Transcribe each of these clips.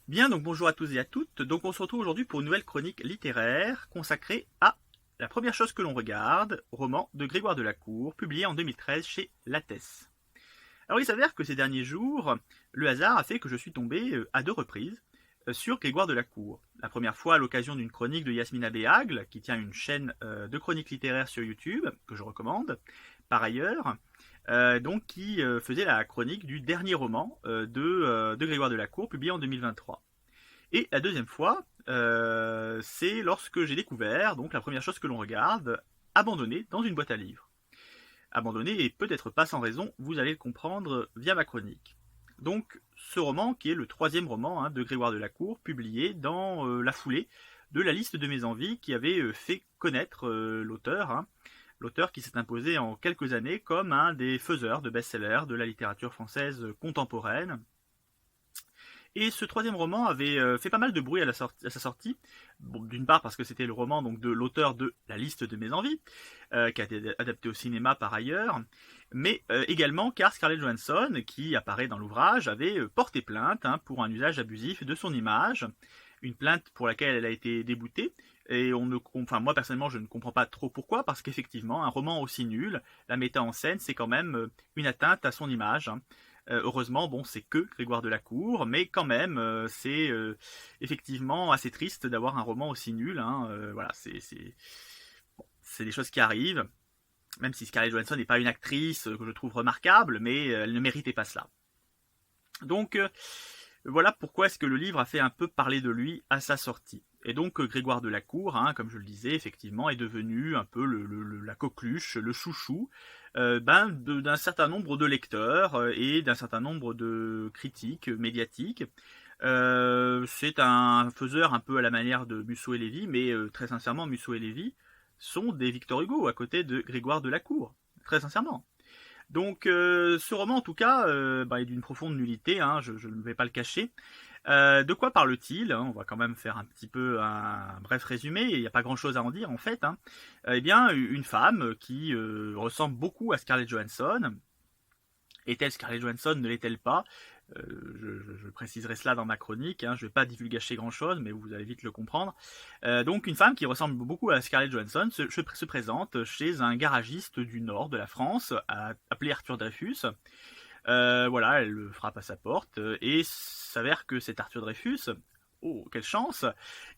Bien, donc bonjour à tous et à toutes. Donc on se retrouve aujourd'hui pour une nouvelle chronique littéraire consacrée à La première chose que l'on regarde, roman de Grégoire Delacour, publié en 2013 chez Lattès. Alors il s'avère que ces derniers jours, le hasard a fait que je suis tombé à deux reprises sur Grégoire Delacour. La première fois à l'occasion d'une chronique de Yasmina Béagle, qui tient une chaîne de chroniques littéraires sur YouTube, que je recommande par ailleurs, donc qui faisait la chronique du dernier roman de Grégoire Delacour, publié en 2023. Et la deuxième fois, c'est lorsque j'ai découvert, donc la première chose que l'on regarde, Abandonné dans une boîte à livres. Abandonné, et peut-être pas sans raison, vous allez le comprendre via ma chronique. Donc ce roman, qui est le troisième roman de Grégoire Delacour, publié dans la foulée de la liste de mes envies qui avait fait connaître l'auteur, l'auteur qui s'est imposé en quelques années comme un des faiseurs de best-sellers de la littérature française contemporaine. Et ce troisième roman avait fait pas mal de bruit à sa sortie. Bon, d'une part parce que c'était le roman donc de l'auteur de La liste de mes envies, qui a été adapté au cinéma par ailleurs, mais également car Scarlett Johansson, qui apparaît dans l'ouvrage, avait porté plainte pour un usage abusif de son image, une plainte pour laquelle elle a été déboutée. Et moi personnellement, je ne comprends pas trop pourquoi, parce qu'effectivement, un roman aussi nul, la mettant en scène, c'est quand même une atteinte à son image. Heureusement, bon, c'est que Grégoire Delacour, mais quand même, c'est effectivement assez triste d'avoir un roman aussi nul. Voilà, c'est des choses qui arrivent. Même si Scarlett Johansson n'est pas une actrice que je trouve remarquable, mais elle ne méritait pas cela. Donc voilà pourquoi est-ce que le livre a fait un peu parler de lui à sa sortie. Et donc Grégoire Delacour, comme je le disais, effectivement, est devenu un peu la coqueluche, le chouchou d'un certain nombre de lecteurs et d'un certain nombre de critiques médiatiques. C'est un faiseur un peu à la manière de Musso et Lévy, mais très sincèrement, Musso et Lévy sont des Victor Hugo à côté de Grégoire Delacour. Très sincèrement. Donc ce roman en tout cas est d'une profonde nullité, je ne vais pas le cacher. De quoi parle-t-il? On va quand même faire un petit peu un bref résumé, il n'y a pas grand-chose à en dire en fait. Eh bien, une femme qui ressemble beaucoup à Scarlett Johansson. Est-elle Scarlett Johansson? Ne l'est-elle pas? Je préciserai cela dans ma chronique, je ne vais pas divulgacher grand-chose, mais vous allez vite le comprendre. Donc une femme qui ressemble beaucoup à Scarlett Johansson se présente chez un garagiste du nord de la France, appelé Arthur Dreyfus. Voilà, elle frappe à sa porte, et s'avère que cet Arthur Dreyfus, oh quelle chance,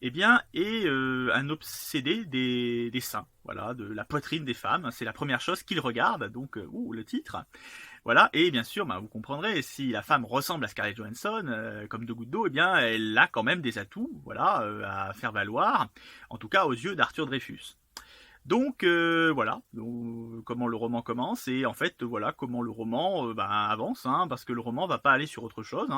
eh bien est un obsédé des seins, voilà, de la poitrine des femmes. C'est la première chose qu'il regarde, donc le titre. Voilà, et bien sûr, vous comprendrez, si la femme ressemble à Scarlett Johansson, comme deux gouttes d'eau, eh bien, elle a quand même des atouts, voilà, à faire valoir, en tout cas aux yeux d'Arthur Dreyfus. Donc voilà, donc, comment le roman commence et en fait voilà comment le roman avance, parce que le roman va pas aller sur autre chose.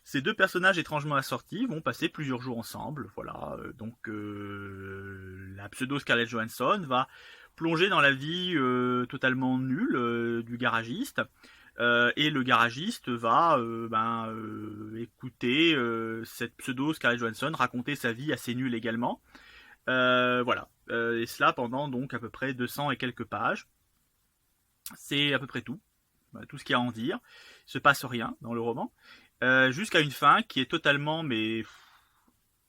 Ces deux personnages étrangement assortis vont passer plusieurs jours ensemble. Voilà, donc la pseudo Scarlett Johansson va plonger dans la vie totalement nulle du garagiste. Et le garagiste va écouter cette pseudo Scarlett Johansson raconter sa vie assez nulle également. Voilà. Et cela pendant donc à peu près 200 et quelques pages. C'est à peu près tout. Tout ce qu'il y a à en dire. Il se passe rien dans le roman. Jusqu'à une fin qui est totalement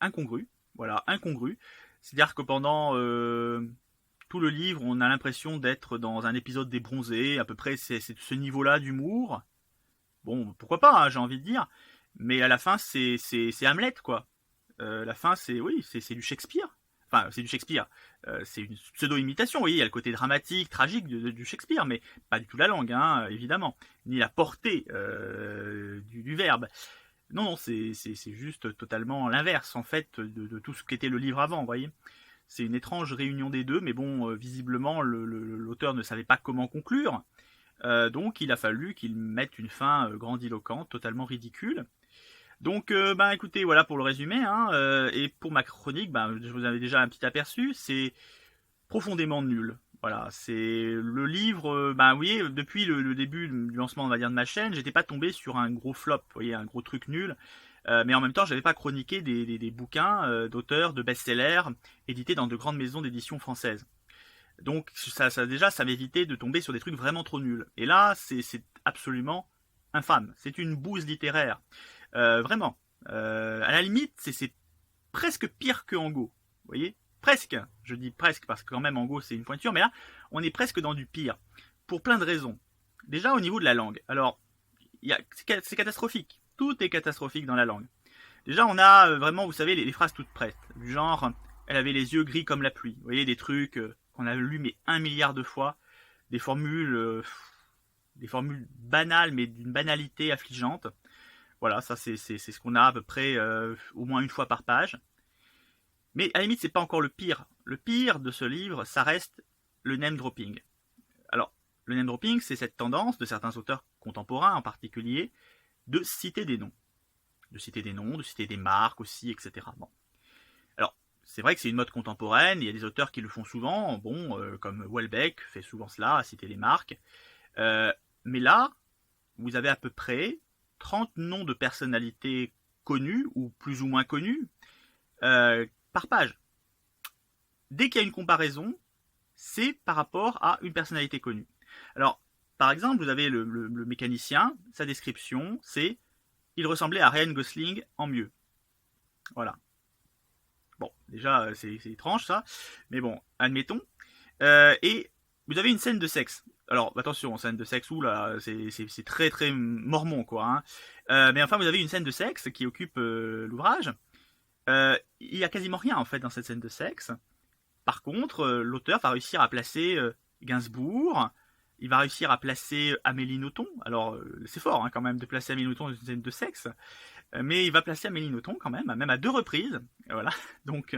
incongrue. Voilà, incongrue. C'est-à-dire que pendant tout le livre, on a l'impression d'être dans un épisode des Bronzés. À peu près, c'est ce niveau-là d'humour. Bon, pourquoi pas, j'ai envie de dire. Mais à la fin, c'est Hamlet, quoi. La fin, c'est du Shakespeare. Enfin, c'est du Shakespeare. C'est une pseudo-imitation, oui, il y a le côté dramatique, tragique du Shakespeare, mais pas du tout la langue, évidemment, ni la portée du verbe. Non, non, c'est juste totalement l'inverse, en fait, de tout ce qu'était le livre avant, vous voyez. C'est une étrange réunion des deux, mais bon, visiblement, l'auteur ne savait pas comment conclure. Donc, il a fallu qu'il mette une fin grandiloquente, totalement ridicule. Donc, écoutez, voilà pour le résumé. Et pour ma chronique, je vous avais déjà un petit aperçu. C'est profondément nul. Voilà, c'est le livre. Vous voyez, depuis le début du lancement, on va dire, de ma chaîne, j'étais pas tombé sur un gros flop, vous voyez, un gros truc nul. Mais en même temps, j'avais pas chroniqué des bouquins d'auteurs, de best-sellers, édités dans de grandes maisons d'édition françaises. Donc, ça m'évitait de tomber sur des trucs vraiment trop nuls. Et là, c'est absolument infâme. C'est une bouse littéraire. Vraiment. À la limite, c'est presque pire que en Go. Vous voyez? Presque. Je dis presque parce que quand même en Go c'est une pointure, mais là, on est presque dans du pire. Pour plein de raisons. Déjà au niveau de la langue. Alors, c'est catastrophique. Tout est catastrophique dans la langue. Déjà, on a vraiment, vous savez, les phrases toutes prêtes. Du genre, elle avait les yeux gris comme la pluie. Vous voyez, des trucs qu'on a lu mais 1 milliard de fois. Des formules banales, mais d'une banalité affligeante. Voilà, ça c'est ce qu'on a à peu près au moins une fois par page. Mais à la limite, c'est pas encore le pire. Le pire de ce livre, ça reste le name dropping. Alors, le name dropping, c'est cette tendance de certains auteurs contemporains en particulier de citer des noms. De citer des noms, de citer des marques aussi, etc. Bon. Alors, c'est vrai que c'est une mode contemporaine, il y a des auteurs qui le font souvent, bon, comme Houellebecq fait souvent cela, à citer les marques. Mais là, vous avez à peu près 30 noms de personnalités connues, ou plus ou moins connues, par page. Dès qu'il y a une comparaison, c'est par rapport à une personnalité connue. Alors, par exemple, vous avez le mécanicien, sa description, c'est « Il ressemblait à Ryan Gosling en mieux ». Voilà. Bon, déjà, c'est étrange ça, mais bon, admettons. Et vous avez une scène de sexe. Alors, attention, scène de sexe, oula, c'est très très mormon, quoi. Hein. Mais enfin, vous avez une scène de sexe qui occupe l'ouvrage. Il y a quasiment rien, en fait, dans cette scène de sexe. Par contre, l'auteur va réussir à placer Gainsbourg, il va réussir à placer Amélie Nothomb. Alors, c'est fort, hein, quand même, de placer Amélie Nothomb dans une scène de sexe. Mais il va placer Amélie Nothomb, quand même à 2 reprises. Voilà, donc...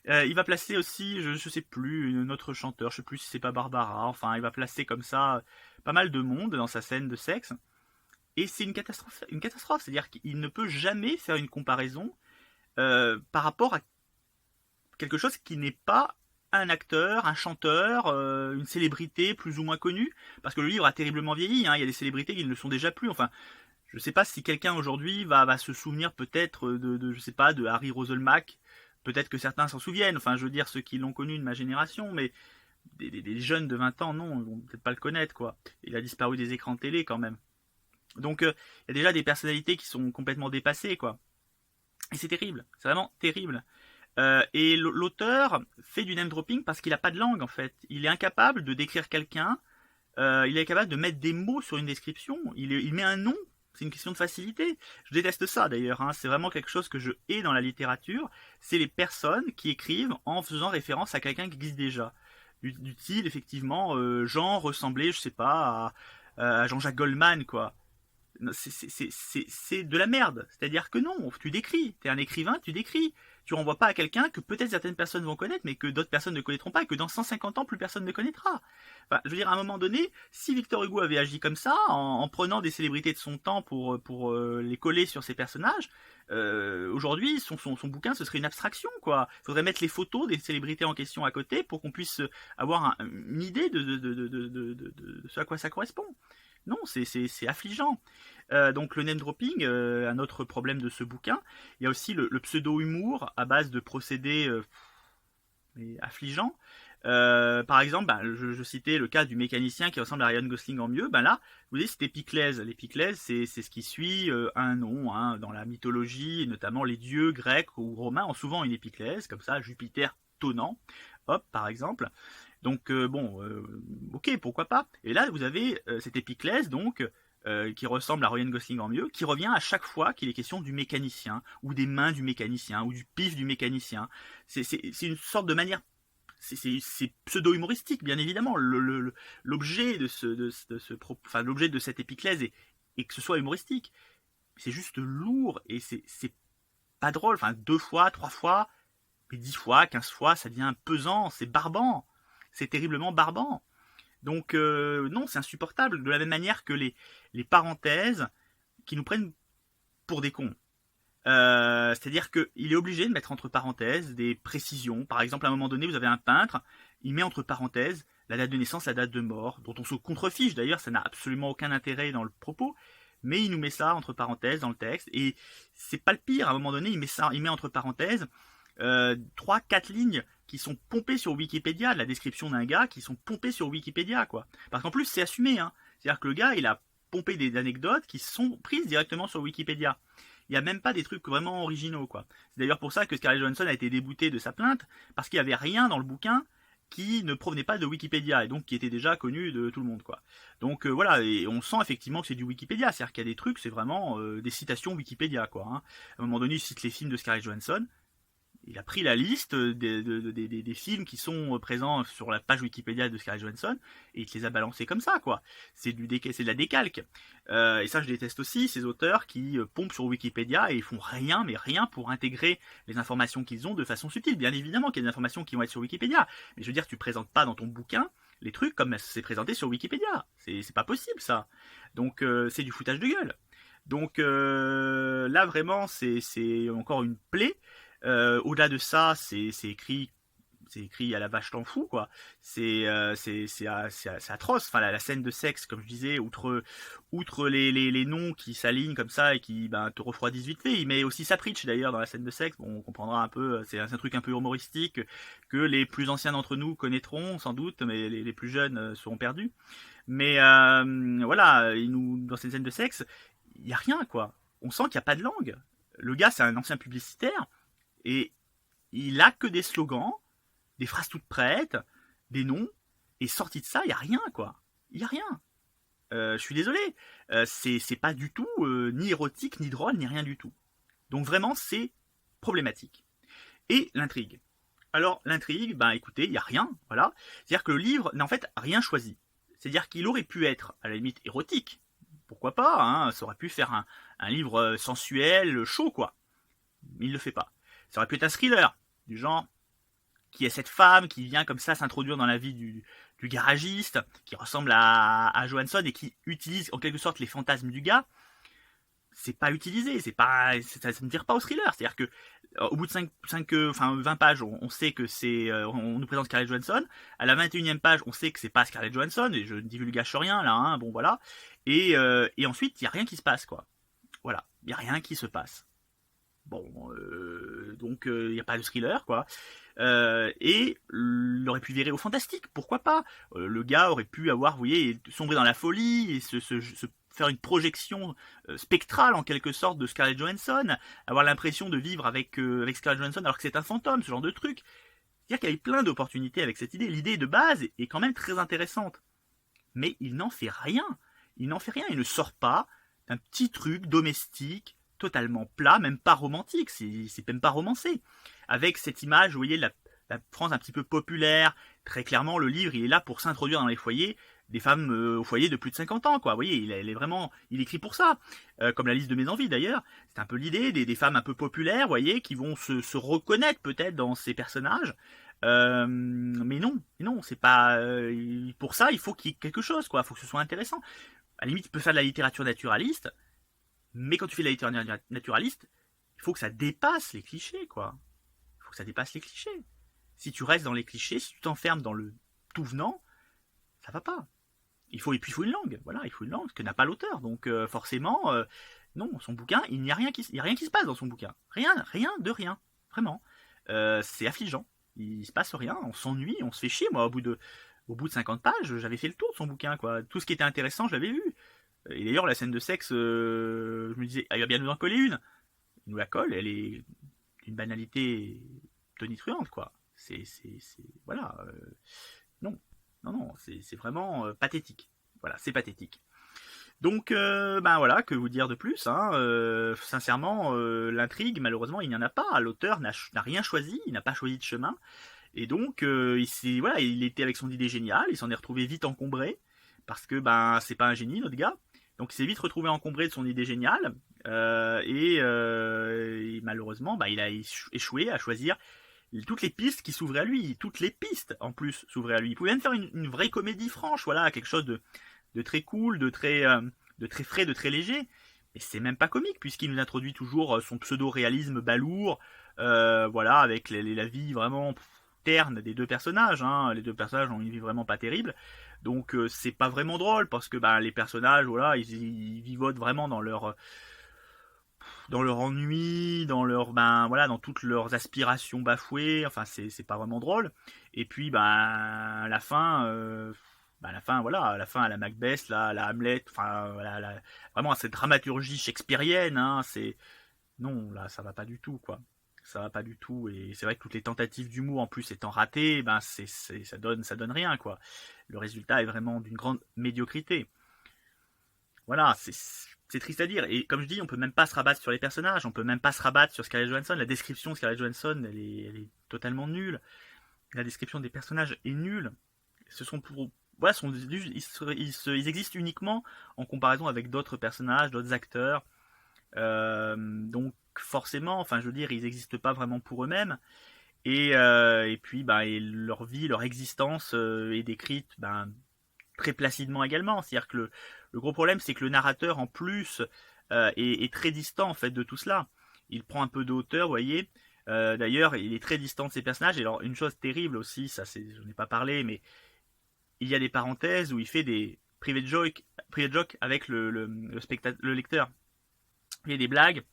il va placer aussi, je sais plus, une autre chanteur, je sais plus si c'est pas Barbara, enfin il va placer comme ça pas mal de monde dans sa scène de sexe. Et c'est une catastrophe, c'est-à-dire qu'il ne peut jamais faire une comparaison par rapport à quelque chose qui n'est pas un acteur, un chanteur, une célébrité plus ou moins connue, parce que le livre a terriblement vieilli, hein, il y a des célébrités qui ne le sont déjà plus, enfin... Je sais pas si quelqu'un aujourd'hui va se souvenir peut-être je sais pas, de Harry Roselmack. Peut-être que certains s'en souviennent, enfin je veux dire ceux qui l'ont connu de ma génération, mais des jeunes de 20 ans, non, ils vont peut-être pas le connaître, quoi. Il a disparu des écrans de télé quand même. Donc il y a déjà des personnalités qui sont complètement dépassées, quoi. Et c'est terrible, c'est vraiment terrible. Et l'auteur fait du name dropping parce qu'il n'a pas de langue en fait. Il est incapable de décrire quelqu'un, il est incapable de mettre des mots sur une description, il met un nom. C'est une question de facilité. Je déteste ça d'ailleurs, hein. C'est vraiment quelque chose que je hais dans la littérature. C'est les personnes qui écrivent en faisant référence à quelqu'un qui existe déjà. Du style, effectivement, Jean ressemblait, je sais pas, à Jean-Jacques Goldman, quoi. C'est de la merde. C'est-à-dire que non, tu décris. T'es un écrivain, tu décris. Tu renvoies pas à quelqu'un que peut-être certaines personnes vont connaître, mais que d'autres personnes ne connaîtront pas, et que dans 150 ans, plus personne ne connaîtra. Enfin, je veux dire, à un moment donné, si Victor Hugo avait agi comme ça, en prenant des célébrités de son temps pour les coller sur ses personnages, aujourd'hui, son bouquin, ce serait une abstraction, quoi. Il faudrait mettre les photos des célébrités en question à côté pour qu'on puisse avoir une idée de ce à quoi ça correspond. Non, c'est affligeant. Donc le name dropping, un autre problème de ce bouquin. Il y a aussi le pseudo-humour à base de procédés affligeants. Par exemple, je citais le cas du mécanicien qui ressemble à Ryan Gosling en mieux. Là, vous voyez, c'était Piclès. Les Piclès, c'est ce qui suit un nom, hein, dans la mythologie, notamment les dieux grecs ou romains ont souvent une épiclèse, comme ça, Jupiter tonnant, hop, par exemple. Donc ok, pourquoi pas. Et là, vous avez cette épiclèse, donc, qui ressemble à Ryan Gosling en mieux, qui revient à chaque fois qu'il est question du mécanicien, ou des mains du mécanicien, ou du pif du mécanicien. C'est une sorte de manière... C'est pseudo-humoristique, bien évidemment. L'objet l'objet de cette épiclèse est que ce soit humoristique. C'est juste lourd, et c'est pas drôle. Enfin, 2 fois, 3 fois, mais 10 fois, 15 fois, ça devient pesant, c'est barbant. C'est terriblement barbant. Donc non, c'est insupportable, de la même manière que les parenthèses qui nous prennent pour des cons. C'est-à-dire qu'il est obligé de mettre entre parenthèses des précisions. Par exemple, à un moment donné, vous avez un peintre, il met entre parenthèses la date de naissance, la date de mort, dont on se contrefiche d'ailleurs, ça n'a absolument aucun intérêt dans le propos, mais il nous met ça entre parenthèses dans le texte, et c'est pas le pire, à un moment donné, il met entre parenthèses 3-4 lignes qui sont pompées sur Wikipédia, de la description d'un gars, qui sont pompées sur Wikipédia, quoi. Parce qu'en plus, c'est assumé, hein. C'est-à-dire que le gars, il a pompé des anecdotes qui sont prises directement sur Wikipédia. Il n'y a même pas des trucs vraiment originaux, quoi. C'est d'ailleurs pour ça que Scarlett Johansson a été déboutée de sa plainte, parce qu'il n'y avait rien dans le bouquin qui ne provenait pas de Wikipédia, et donc qui était déjà connu de tout le monde, quoi. Donc voilà, et on sent effectivement que c'est du Wikipédia, c'est-à-dire qu'il y a des trucs, c'est vraiment des citations Wikipédia, quoi. Hein. À un moment donné, il cite les films de Scarlett Johansson, il a pris la liste des films qui sont présents sur la page Wikipédia de Scarlett Johansson et il te les a balancés comme ça, quoi. C'est de la décalque. Et ça, je déteste aussi ces auteurs qui pompent sur Wikipédia et ils font rien, mais rien pour intégrer les informations qu'ils ont de façon subtile. Bien évidemment qu'il y a des informations qui vont être sur Wikipédia, mais je veux dire, tu présentes pas dans ton bouquin les trucs comme c'est présenté sur Wikipédia. C'est pas possible, ça. Donc, c'est du foutage de gueule. Donc là, vraiment, c'est encore une plaie. Au-delà de ça, c'est écrit à la vache t'en fous, quoi. C'est atroce. Enfin, la scène de sexe, comme je disais, outre les noms qui s'alignent comme ça et qui te refroidissent vite fait, il met aussi sa preach d'ailleurs dans la scène de sexe. Bon, on comprendra un peu, c'est un truc un peu humoristique que les plus anciens d'entre nous connaîtront sans doute, mais les plus jeunes seront perdus. Mais voilà, dans cette scène de sexe, il n'y a rien, quoi. On sent qu'il n'y a pas de langue. Le gars, c'est un ancien publicitaire et il a que des slogans, des phrases toutes prêtes, des noms, et sorti de ça, il n'y a rien, quoi. Il n'y a rien. Je suis désolé. C'est pas du tout ni érotique, ni drôle, ni rien du tout. Donc vraiment, c'est problématique. Et l'intrigue. Alors, l'intrigue, écoutez, il n'y a rien, voilà. C'est-à-dire que le livre n'a en fait rien choisi. C'est-à-dire qu'il aurait pu être, à la limite, érotique. Pourquoi pas, hein, ça aurait pu faire un livre sensuel, chaud, quoi. Mais il le fait pas. Ça aurait pu être un thriller, du genre, qui est cette femme qui vient comme ça s'introduire dans la vie du garagiste, qui ressemble à Johansson et qui utilise en quelque sorte les fantasmes du gars. C'est pas utilisé, ça ne tire pas au thriller. C'est-à-dire que au bout de 20 pages, on sait que on nous présente Scarlett Johansson. À la 21e page, on sait que c'est pas Scarlett Johansson, et je ne divulgage rien là, hein, bon voilà. Et ensuite, il n'y a rien qui se passe, quoi. Voilà, il n'y a rien qui se passe. Bon, donc il n'y a pas de thriller, quoi. Et il aurait pu virer au fantastique, pourquoi pas. Le gars aurait pu avoir, vous voyez, sombrer dans la folie et se faire une projection spectrale en quelque sorte de Scarlett Johansson, avoir l'impression de vivre avec Scarlett Johansson alors que c'est un fantôme, ce genre de truc. C'est-à-dire qu'il y a eu plein d'opportunités avec cette idée. L'idée de base est quand même très intéressante. Mais il n'en fait rien. Il n'en fait rien. Il ne sort pas d'un petit truc domestique, totalement plat, même pas romantique. C'est même pas romancé. Avec cette image, vous voyez, la France un petit peu populaire. Très clairement, le livre, il est là pour s'introduire dans les foyers des femmes au foyer de plus de 50 ans, quoi. Vous voyez, il écrit pour ça. Comme la liste de mes envies, d'ailleurs. C'est un peu l'idée des femmes un peu populaires, vous voyez, qui vont se reconnaître peut-être dans ces personnages. Mais non, c'est pas. Pour ça, il faut qu'il y ait quelque chose, quoi. Il faut que ce soit intéressant. À la limite, tu peux faire de la littérature naturaliste, mais quand tu fais de la littérature naturaliste, il faut que ça dépasse les clichés, quoi. Il faut que ça dépasse les clichés. Si tu restes dans les clichés, si tu t'enfermes dans le tout venant, ça va pas. Et puis il faut une langue, voilà, il faut une langue, ce que n'a pas l'auteur. Donc forcément, non, son bouquin, il n'y a rien qui se passe dans son bouquin. Rien de rien, vraiment. C'est affligeant. Il se passe rien, on s'ennuie, on se fait chier. Moi, au bout de 50 pages, j'avais fait le tour de son bouquin, quoi. Tout ce qui était intéressant, je l'avais vu. Et d'ailleurs, la scène de sexe, je me disais, il va bien nous en coller une. Il nous la colle, elle est d'une banalité tonitruante, quoi. Voilà. Non, non, c'est vraiment pathétique. Voilà, c'est pathétique. Donc, voilà, que vous dire de plus, hein, sincèrement, l'intrigue, malheureusement, il n'y en a pas. L'auteur n'a rien choisi, il n'a pas choisi de chemin. Et donc, il était avec son idée géniale, il s'en est retrouvé vite encombré, parce que c'est pas un génie, notre gars. Donc, il s'est vite retrouvé encombré de son idée géniale, et malheureusement, il a échoué à choisir toutes les pistes qui s'ouvraient à lui, toutes les pistes en plus s'ouvraient à lui. Il pouvait même faire une vraie comédie franche, voilà, quelque chose de très cool, de très frais, de très léger. Mais c'est même pas comique puisqu'il nous introduit toujours son pseudo-réalisme balourd, voilà, avec la vie vraiment terne des deux personnages. Hein. Les deux personnages ont une vie vraiment pas terrible, donc c'est pas vraiment drôle parce que les personnages, voilà, ils vivotent vraiment dans leur ennui, dans toutes leurs aspirations bafouées. Enfin, c'est pas vraiment drôle. Et puis, à la fin, voilà, à la fin, à la Macbeth, la Hamlet, enfin, vraiment cette dramaturgie shakespearienne, hein, non, là, ça va pas du tout, quoi. Ça va pas du tout. Et c'est vrai que toutes les tentatives d'humour, en plus, étant ratées, ben, ça donne rien, quoi. Le résultat est vraiment d'une grande médiocrité. Voilà, c'est triste à dire. Et comme je dis, on peut même pas se rabattre sur les personnages, on peut même pas se rabattre sur Scarlett Johansson. La description de Scarlett Johansson, elle est totalement nulle. La description des personnages est nulle. Ce sont pour, voilà, ils existent uniquement en comparaison avec d'autres personnages, d'autres acteurs. Donc forcément, enfin, je veux dire, ils n'existent pas vraiment pour eux-mêmes. Et puis, bah, et leur vie, leur existence est décrite, ben, très placidement également. C'est-à-dire que le gros problème, c'est que le narrateur, en plus, est très distant en fait de tout cela. Il prend un peu de hauteur, vous voyez. D'ailleurs, il est très distant de ses personnages. Et alors, une chose terrible aussi, ça, j'en ai pas parlé, mais il y a des parenthèses où il fait des private jokes avec le lecteur. Il y a des blagues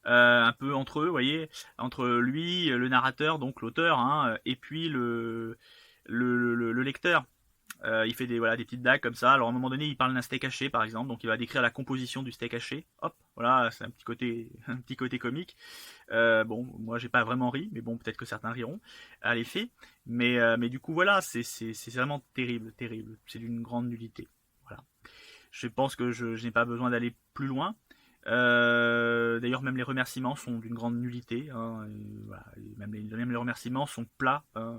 un peu entre eux, vous voyez, entre lui, le narrateur, donc l'auteur, hein, et puis le lecteur. Il fait voilà, des petites blagues comme ça. Alors à un moment donné, il parle d'un steak haché, par exemple, donc il va décrire la composition du steak haché. Hop, voilà, c'est un petit côté, un petit côté comique. Bon, moi j'ai pas vraiment ri, mais bon, peut-être que certains riront à l'effet. Mais du coup, voilà, c'est vraiment terrible, terrible. C'est d'une grande nullité. Voilà. Je pense que je n'ai pas besoin d'aller plus loin. D'ailleurs, même les remerciements sont d'une grande nullité. Hein, et voilà, et même les remerciements sont plats. Hein,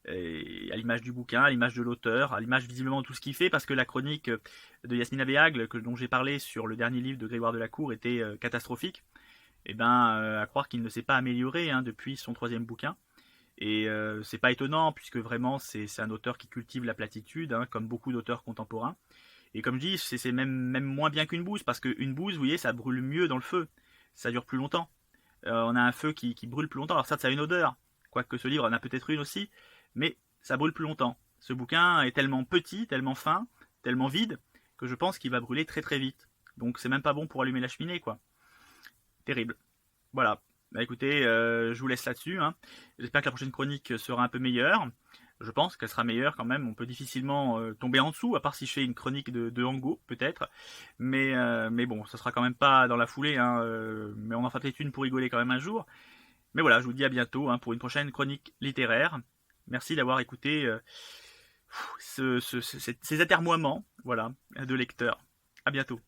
à l'image du bouquin, à l'image de l'auteur, à l'image visiblement de tout ce qu'il fait, parce que la chronique de Yasmina Behagle, dont j'ai parlé sur le dernier livre de Grégoire Delacour, était catastrophique. Et ben, à croire qu'il ne s'est pas amélioré hein, depuis son troisième bouquin. Et c'est pas étonnant, puisque vraiment c'est un auteur qui cultive la platitude, hein, comme beaucoup d'auteurs contemporains. Et comme je dis, c'est même moins bien qu'une bouse, parce qu'une bouse, vous voyez, ça brûle mieux dans le feu. Ça dure plus longtemps. On a un feu qui brûle plus longtemps. Alors ça a une odeur, quoique ce livre en a peut-être une aussi, mais ça brûle plus longtemps. Ce bouquin est tellement petit, tellement fin, tellement vide, que je pense qu'il va brûler très très vite. Donc c'est même pas bon pour allumer la cheminée, quoi. Terrible. Voilà. Bah écoutez, je vous laisse là-dessus. Hein. J'espère que la prochaine chronique sera un peu meilleure. Je pense qu'elle sera meilleure quand même. On peut difficilement tomber en dessous, à part si je fais une chronique de Hango, peut-être. Mais bon, ça sera quand même pas dans la foulée. Hein, mais on en fera peut-être une pour rigoler quand même un jour. Mais voilà, je vous dis à bientôt hein, pour une prochaine chronique littéraire. Merci d'avoir écouté ces atermoiements voilà, de lecteurs. À bientôt.